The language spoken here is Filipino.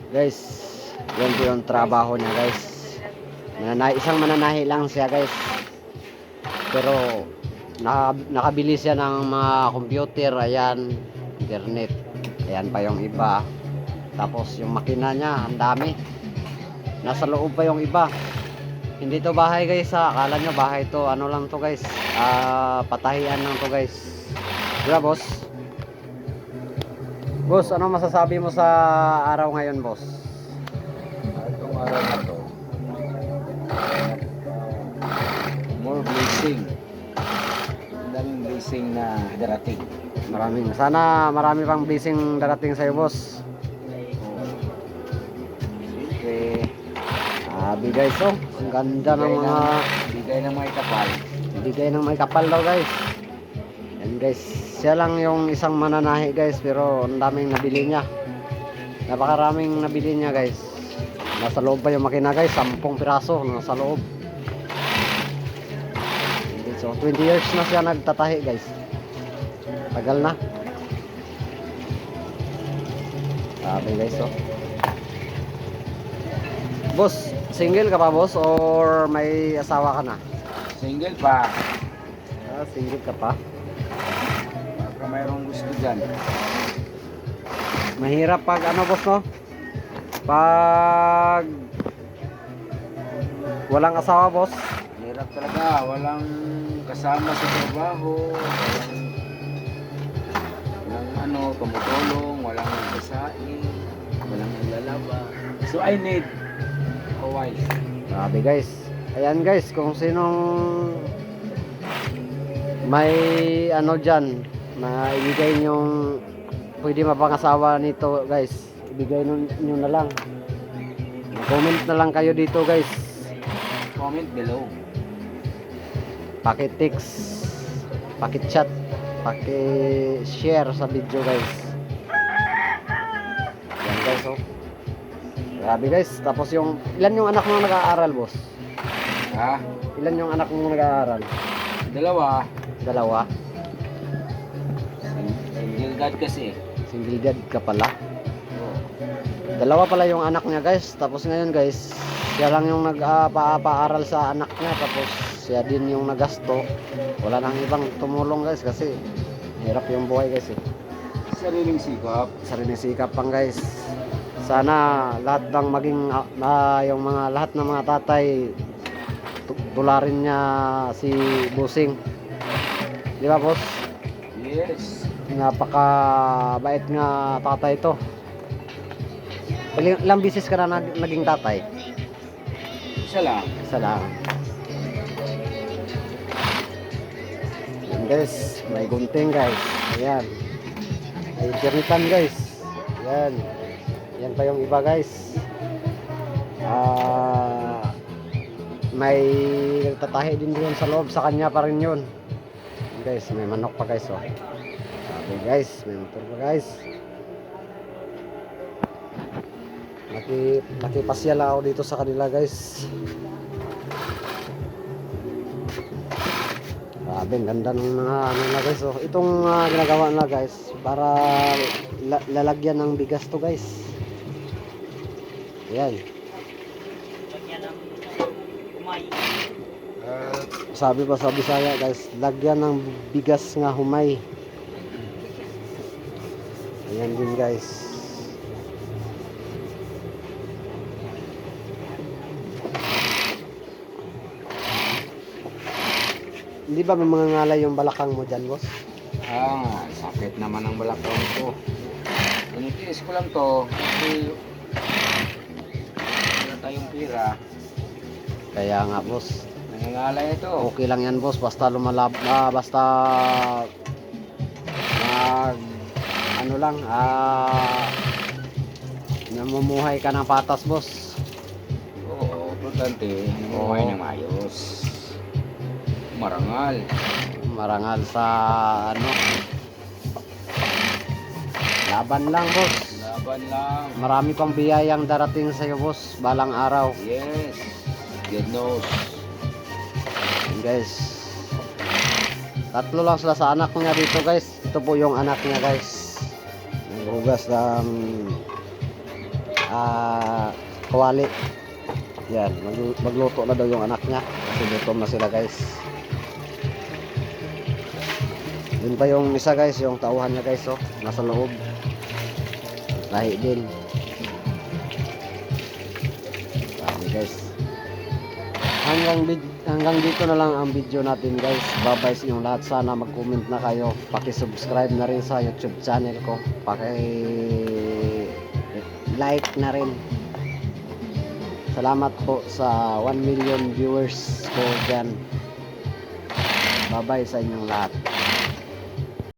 Guys, yan po yung trabaho niya guys. Isang mananahi lang siya guys. Pero nakabili siya ng mga computer, ayan, internet. Ayan pa yung iba. Tapos yung makina niya, ang dami. Nasa loob pa yung iba. Hindi to bahay guys ha. Akala nyo bahay to. Ano lang to guys. Patahian lang to guys. Diba boss? Boss, ano masasabi mo sa araw ngayon boss? Itong araw na to, more blessing. Ang daming blessing na darating. Sana marami pang blessing darating sa'yo boss. Siyempre, Sabi guys oh. Ang ganda ng mga bigay ng mga kapal. bigay ng may kapal daw guys. Yan guys. Siya lang yung isang mananahi guys. Pero ang daming nabili niya. Napakaraming nabili niya guys. Nasa loob pa yung makina guys. 10 piraso nasa loob. So 20 years na siya nagtatahi guys. Tagal na. Sabi guys oh. Boss, single ka pa boss or may asawa ka na? Single pa. Single ka pa. Baka mayroong gusto dyan. Mahirap pag ano boss no? Pag walang asawa boss. Hirap talaga. Walang kasama sa trabaho. Walang tumutulong. Walang kasain. Walang naglalaba. So I need a wife. Sabi guys. Ayan guys, kung sinong may ano dyan na ibigay nyong pwede mapangasawa nito guys, ibigay nyo na lang. Comment na lang kayo dito guys. Comment below. Paki-text, paki-chat, paki-share sa video guys. Yan guys oh. Grabe guys. Tapos ilan yung anak mo nag-aaral boss? Ha? Ilan yung anak mo nag-aaral? Dalawa. Dalawa. Single dad kasi. Single dad ka pala. Oh. Dalawa pala yung anak niya guys. Tapos ngayon guys, siya lang yung nagpapaaral sa anak niya. Tapos siya din yung nagasto. Wala nang ibang tumulong guys kasi hirap yung buhay guys eh. Sariling sikap. Sariling sikap pang guys. Sana lahat ng maging yung mga lahat ng mga tatay tularin niya si Busing. Di ba boss? Yes. Napakabait nga tatay ito. Ilang bisis ka na naging tatay? Isa lang. Isa lang. Yan guys, may gunting guys. Ayan. May internetan guys. Ayan. Yan pa yung iba guys. May nagtatahi din doon sa loob. Sa kanya pa rin yun. Ayan guys, may manok pa guys oh. Okay guys, may motor pa guys. Nakipasyal ako dito sa kanila guys. Grabe, ang ganda ng mga ano na guys oh. Itong ginagawa na guys para lalagyan ng bigas to guys. Ayan. Sabi pa sa Bisaya guys, lagyan ng bigas nga humay. Ayan din guys. Hindi ba may mga ngalay yung balakang mo dyan boss? Sakit naman ang balakang ko. Tinitiis ko lang to kasi wala tayong pira. Kaya nga boss, Nangangalay ito. okay lang yan boss, basta basta ano lang, namumuhay ka ng patas boss. Oo, importante. Namuhay ng ayos. Marangal. Marangal sa ano, laban lang boss. Laban lang. Marami pang biyayang darating sa iyo boss, balang araw. Yes. God knows. Yan, guys. Tatlo lang sila sa anak niya dito guys. Ito po yung anak niya guys. Naghugas ng kawali. Yan, magluto na daw yung anak niya kasi gutom na sila guys. Yun pa yung isa guys, yung tauhan niya guys, oh, nasa loob. Lahi din. Dami guys. Hanggang dito na lang ang video natin guys. Bye-bye sa inyong lahat. Sana mag-comment na kayo. Paki-subscribe na rin sa YouTube channel ko. Paki-like na rin. Salamat po sa 1 million viewers ko dyan. Bye-bye sa inyong lahat.